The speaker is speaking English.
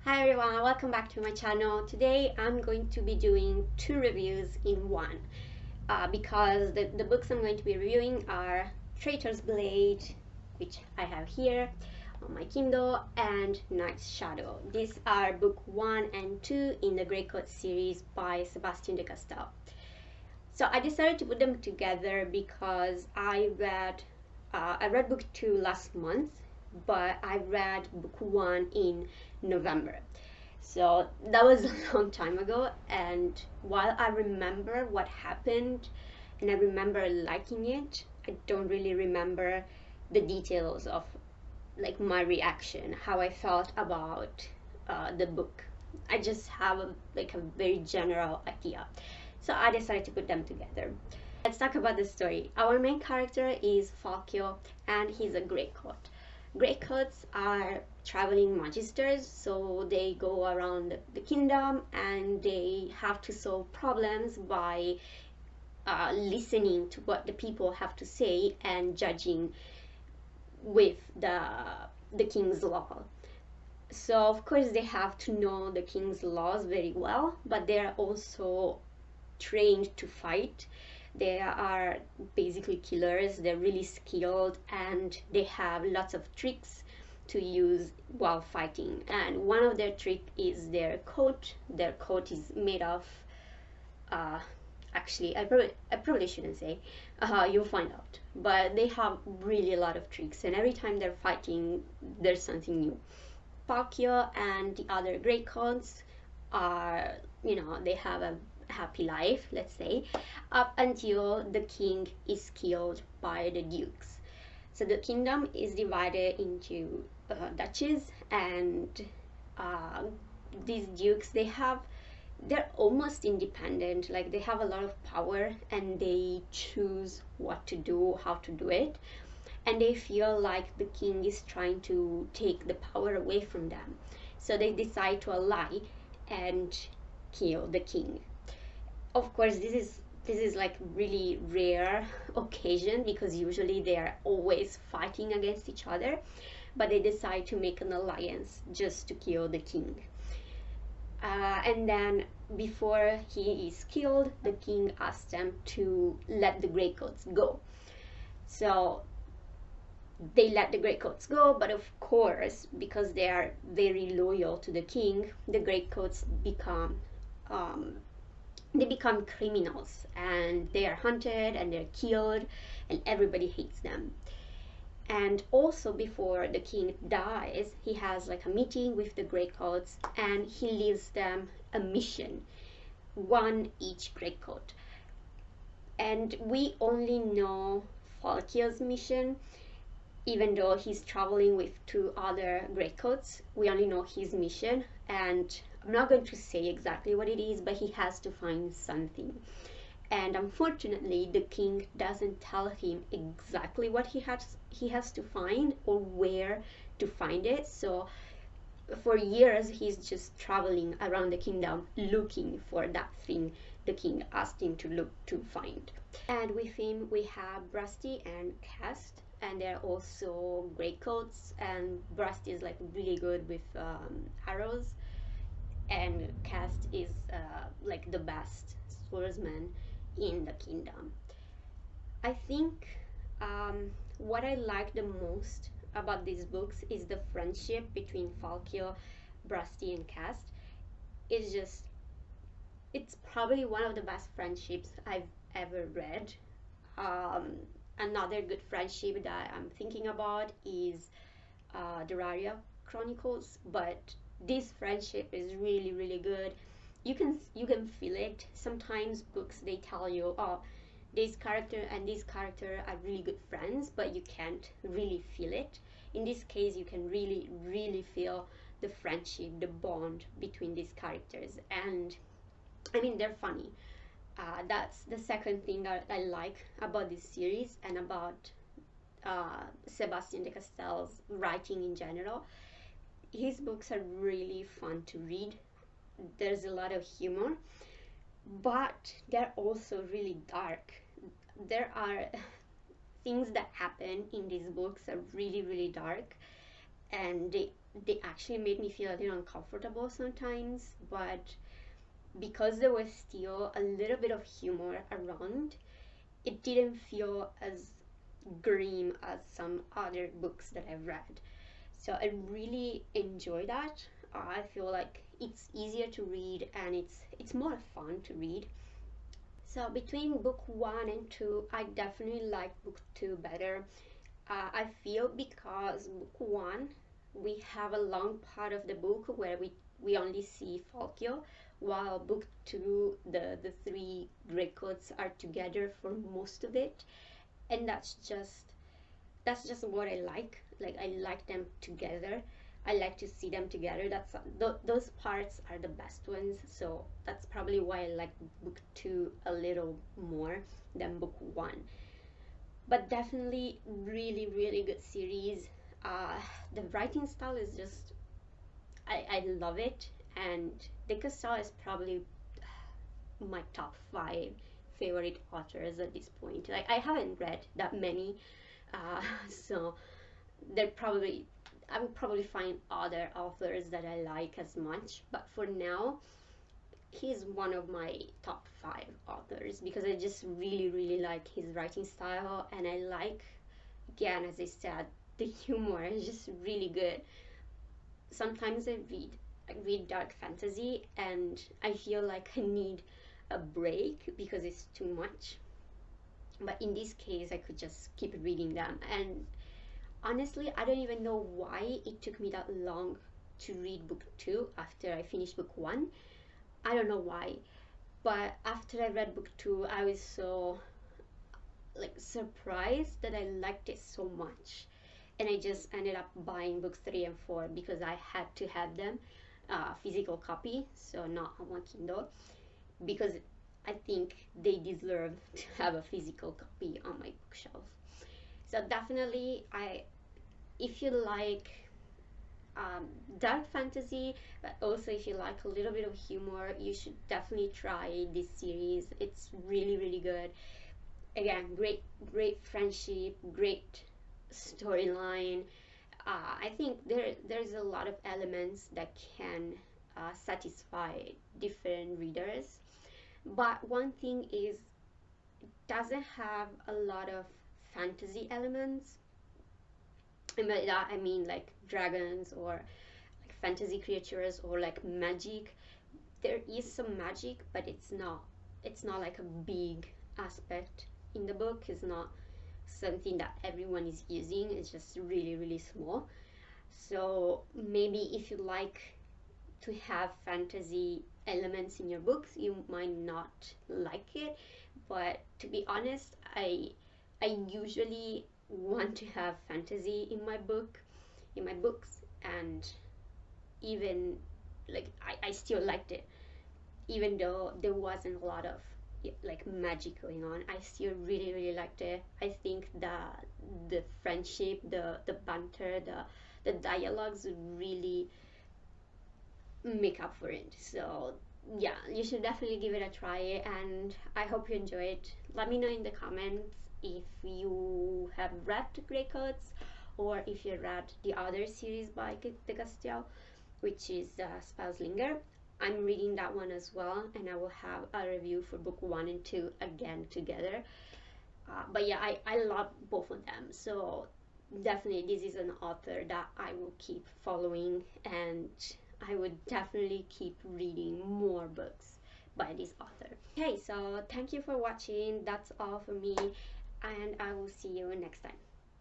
Hi everyone, welcome back to my channel. Today I'm going to be doing two reviews in one because the books I'm going to be reviewing are Traitor's Blade, which I have here on my Kindle, and Night's Shadow. These are book 1 and 2 in the Greatcoats series by Sebastien De Castell. So I decided to put them together because I read book 2 last month, but I read book 1 in November. So that was a long time ago, and while I remember what happened and I remember liking it, I don't really remember the details of like my reaction, how I felt about the book. I just have a very general idea. So I decided to put them together. Let's talk about the story. Our main character is Falkio, and he's a Greatcoat. Greatcoats are traveling magisters, so they go around the kingdom and they have to solve problems by listening to what the people have to say and judging with the king's law. So of course they have to know the king's laws very well, but they are also trained to fight. They are basically killers. They're really skilled and they have lots of tricks to use while fighting. And one of their trick is their coat. Their coat is made of actually I probably shouldn't say, you'll find out, but they have really a lot of tricks, and every time they're fighting there's something new. Falkio and the other Greatcoats are, they have a happy life, let's say, up until the king is killed by the dukes. So the kingdom is divided into duchies, and these dukes, they're almost independent, like they have a lot of power and they choose what to do, how to do it, and they feel like the king is trying to take the power away from them. So they decide to ally and kill the king. Of course, this is like really rare occasion because usually they are always fighting against each other, but they decide to make an alliance just to kill the king. And then before he is killed, the king asks them to let the Greatcoats go. So they let the Greatcoats go, but of course, because they are very loyal to the king, the Greatcoats become criminals, and they are hunted and they're killed, and everybody hates them. And also before the king dies, he has like a meeting with the Greatcoats and he leaves them a mission, one each Greatcoat. And we only know Falkio's mission, even though he's traveling with two other Greatcoats. We only know his mission, and I'm not going to say exactly what it is, but he has to find something. And unfortunately, the king doesn't tell him exactly what he has to find or where to find it. So for years, he's just traveling around the kingdom looking for that thing the king asked him to find. And with him, we have Brusty and Cast, and they're also Greatcoats. And Brusty is like really good with arrows, and Cast is like the best swordsman in the kingdom. I think what I like the most about these books is the friendship between Falkio, Brusty, and Cast. It's probably one of the best friendships I've ever read. Another good friendship that I'm thinking about is the Raria Chronicles, but this friendship is really good. You can feel it. Sometimes books, they tell you, oh, this character and this character are really good friends, but you can't really feel it. In this case, you can really feel the friendship, the bond between these characters. And I mean, they're funny. That's the second thing that I like about this series and about Sebastien De Castell's writing in general. His books are really fun to read. There's a lot of humor, but they're also really dark. There are things that happen in these books are really dark, and they actually made me feel a little uncomfortable sometimes, but because there was still a little bit of humor around, it didn't feel as grim as some other books that I've read. So I really enjoy that. I feel like it's easier to read and it's more fun to read. So between book one and two, I definitely like book two better. I feel because book one, we have a long part of the book where we only see Falkio, while book two, the three Greatcoats are together for most of it, and that's just what I like. Like I like them together. I like to see them together. Those parts are the best ones. So that's probably why I like book two a little more than book one. But definitely really really good series. The writing style is just I love it, and De Castell is probably my top five favorite authors at this point. Like I haven't read that many, so there probably I will probably find other authors that I like as much, but for now he's one of my top five authors because I just really really like his writing style, and I like, again, as I said, the humor is just really good. Sometimes I read dark fantasy and I feel like I need a break because it's too much, but in this case I could just keep reading them. And honestly, I don't even know why it took me that long to read book two after I finished book one. I don't know why, but after I read book two, I was so like surprised that I liked it so much, and I just ended up buying books three and four because I had to have them, physical copy, so not on my Kindle, because I think they deserve to have a physical copy on my bookshelf. So definitely, if you like dark fantasy, but also if you like a little bit of humor, you should definitely try this series. It's really really good. Again, great friendship, great storyline. I think there's a lot of elements that can satisfy different readers, but one thing is it doesn't have a lot of fantasy elements. And by that I mean like dragons or like fantasy creatures or like magic. There is some magic, but it's not like a big aspect in the book. It's not something that everyone is using. It's just really really small. So maybe if you like to have fantasy elements in your books, you might not like it. But to be honest, I usually want to have fantasy in my books, and even like I still liked it, even though there wasn't a lot of like magic going on. I still really really liked it. I think the friendship, the banter, the dialogues really make up for it. So yeah, you should definitely give it a try, and I hope you enjoy it. Let me know in the comments if you have read Greatcoats or if you read the other series by De Castell, which is Spellslinger. I'm reading that one as well, and I will have a review for book one and two again together. But yeah, I love both of them, so definitely this is an author that I will keep following, and I would definitely keep reading more books by this author. Okay, so thank you for watching. That's all for me, and I will see you next time.